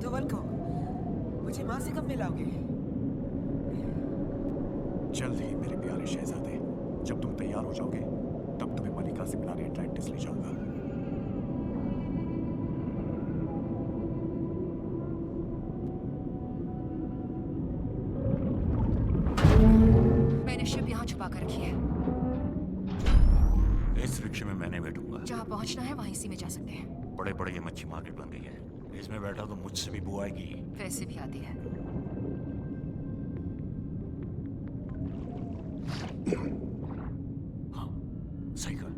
तो वल्को, मुझे माँ से कब मिलाओगे? जल्द ही मेरे प्यारे शहजादे। जब तुम तैयार हो जाओगे तब तुम्हें मलिका से मिलाने अटलांटिस ले जाऊंगा। मैंने शिप यहाँ छुपा कर रखी है। इस रिक्शे में मैंने बैठूंगा। जहाँ पहुँचना है वहाँ इसी में जा सकते हैं। बड़े बड़े ये मच्छी मार्केट बन गई है, इसमें बैठा तो मुझसे भी बू आएगी। वैसे भी आती है। हाँ, सही कहा।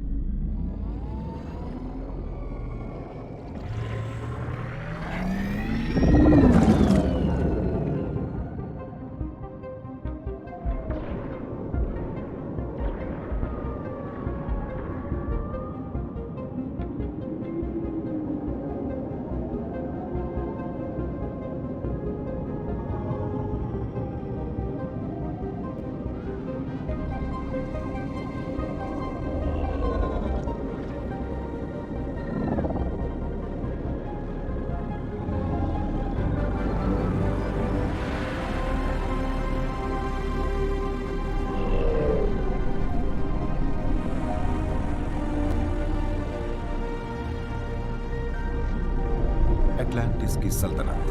अटलांटिस की सल्तनत।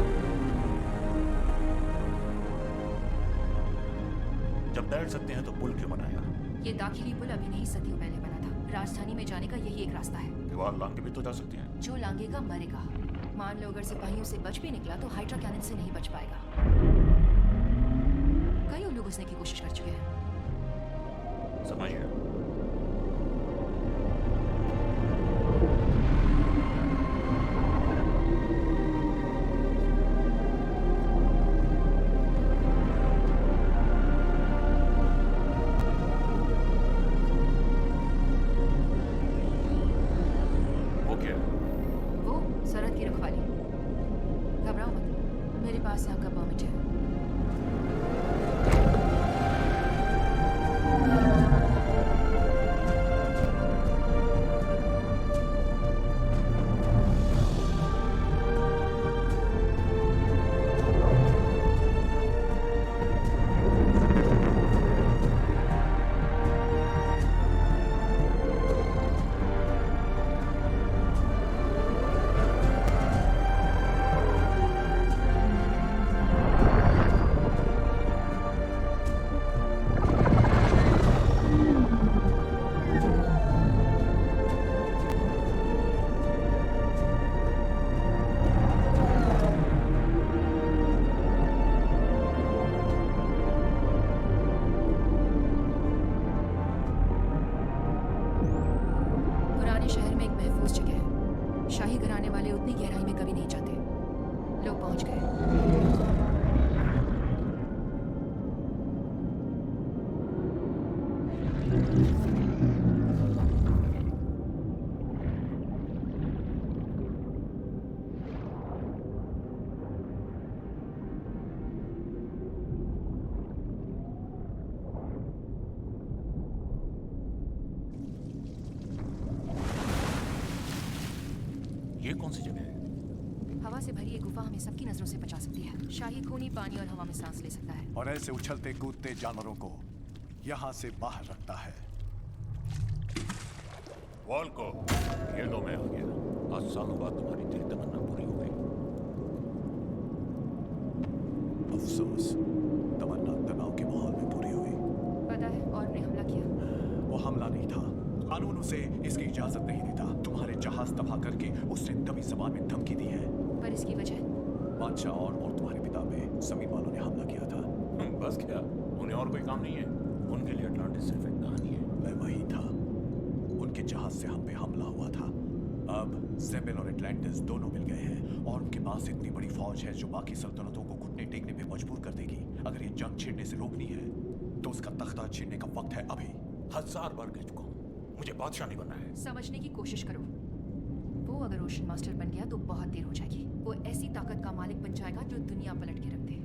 जब बैठ सकते हैं तो पुल क्यों बनाया? ये दाखिली पुल अभी नहीं सदियों पहले बना था। राजधानी में जाने का यही एक रास्ता है। दीवार लांग के भी तो जा सकते हैं। जो लांगेगा मरेगा। मान लो अगर सिपाहियों से बच भी निकला तो हाइड्रा कैनन से नहीं बच पाएगा। कई लोग घुसने की कोशिश कर चुके हैं। समझिए। वो क्या है? वो सरहद की रखवाली। घबराओ मत, मेरे पास यहाँ का परमिट है। पुराने शहर में एक महफूज जगह है। शाही घराने वाले उतनी गहराई में कभी नहीं जाते। लोग पहुंच गए। ये कौन सी जगह है? हवा से भरी ये गुफा हमें सबकी नजरों से बचा सकती है। शाही खूनी पानी और हवा में सांस ले सकता है। और ऐसे उछलते कूदते जानवरों को यहाँ से बाहर रखता है। वॉल को ये लो, मैं आ गया। आज सालों बाद तुम्हारी दिल तमन्ना पूरी हो गई। अफसोस, तमन्ना तनाव के माहौल में पूरी हुई। पता है, और ने हमला किया। वो हमला नहीं था। कानून उसे इसकी इजाजत नहीं देता। तुम्हारे जहाज तबाह करके उसने दबी जबान में धमकी दी है। पर इसकी वजह? बादशाह और तुम्हारे पिता पे जमीन वालों ने हमला किया था। बस क्या, उन्हें और कोई काम नहीं है? उनके लिए अटलांटिस सिर्फ एक कहानी है। मैं वही था। उनके जहाज से हम पे हमला हुआ था। अब ज़ेबेल और अटलांटिस दोनों मिल गए हैं और उनके पास इतनी बड़ी फौज है जो बाकी सल्तनतों को घुटने टेकने पे मजबूर कर देगी। अगर ये जंग छिड़ने से रोकनी है तो उसका तख्ता छीनने का वक्त है अभी। 1000 बार कह चुका हूँ, मुझे बादशाह नहीं बनना है। समझने की कोशिश करो। वो अगर ओशन मास्टर बन गया तो बहुत देर हो जाएगी। वो ऐसी ताकत का मालिक बन जाएगा जो दुनिया पलट के रख दे।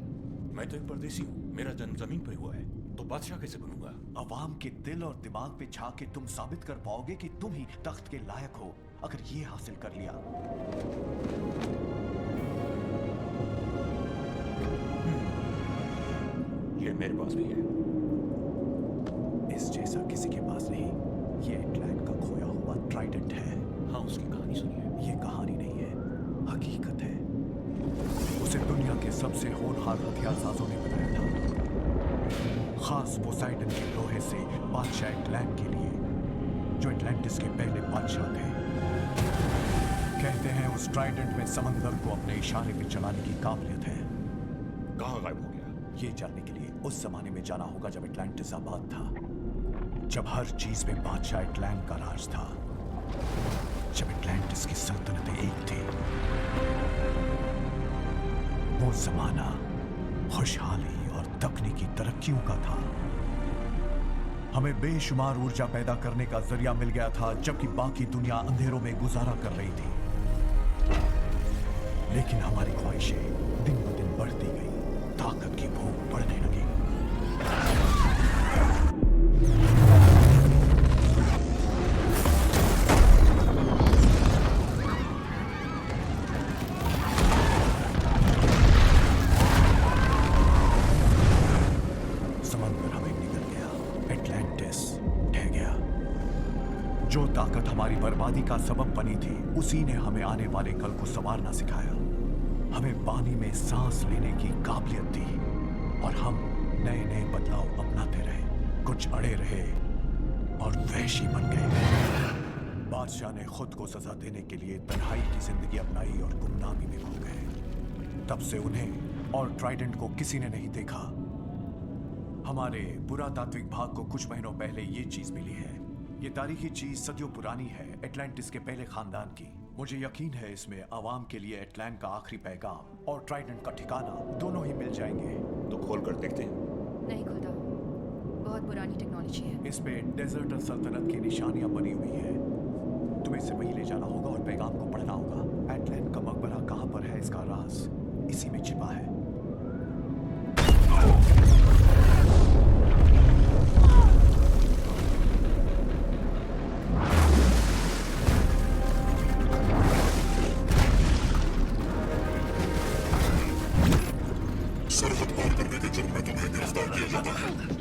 मैं तो एक परदेसी हूँ, मेरा जन्म जमीन पे हुआ है, तो बादशाह कैसे बनूंगा? अवाम के दिल और दिमाग पे छा के तुम साबित कर पाओगे कि तुम ही तख्त के लायक हो। अगर ये हासिल कर लिया मेरे पास भी है। इस जैसा किसी के पास नहीं। ये एटलांट का खोया हुआ ट्राइडेंट है। हाँ, उसकी कहानी सुनिए। ये कहानी नहीं है, हकीकत है। उसे दुनिया के सबसे होनहार हथियारसाजों ने बनाया था, खास पोसाइडन के लोहे से बादशाह एटलांट के लिए, जो एटलांटिस के पहले बादशाह थे। कहते हैं उस ट्राइडेंट में समंदर को अपने इशारे पे चलाने की काबिलियत है। कहाँ गायब हो गया? ये जानने के लिए उस जमाने में जाना होगा जब एटलांटिस आबाद था, जब हर चीज में बादशाह एटलांट का राज था, जब एटलांटिस की सल्तनतें एक थी। वो जमाना खुशहाली और तकनीकी तरक्कियों का था। हमें बेशुमार ऊर्जा पैदा करने का जरिया मिल गया था, जबकि बाकी दुनिया अंधेरों में गुजारा कर रही थी। लेकिन हमारी ख्वाहिशें दिन ब दिन बढ़ती गई, ताकत की भूख बढ़ने लगी। समंदर हमें निकल गया, एटलांटिस ढह गया। जो ताकत हमारी बर्बादी का सबब बनी थी, उसी ने हमें आने वाले कल को संवारना सिखाया। हमें पानी में सांस लेने की काबिलियत दी और हम नए नए बदलाव अपनाते रहे, कुछ अड़े रहे और वहशी बन गए। बादशाह ने खुद को सजा देने के लिए तन्हाई की जिंदगी अपनाई और गुमनामी में खो गए। तब से उन्हें और ट्राइडेंट को किसी ने नहीं देखा। हमारे पुरातात्विक भाग को कुछ महीनों पहले ये चीज मिली है। ये तारीखी चीज सदियों पुरानी है, एटलांटिस के पहले खानदान की। मुझे यकीन है इसमें आवाम के लिए एटलांट का आखिरी पैगाम और ट्राइडेंट का ठिकाना दोनों ही मिल जाएंगे। तो खोल कर देखते हैं। नहीं खुलता, बहुत पुरानी टेक्नोलॉजी है। इस पे डेजर्टर सल्तनत की निशानियां बनी हुई है। तुम्हें इसे वहीं ले जाना होगा और पैगाम को पढ़ना होगा। एटलांट का मकबरा कहां पर है, इसका राज इसी में छिपा है। सरहद पार करने के जुर्म में तुम्हें गिरफ्तार किया जाता है।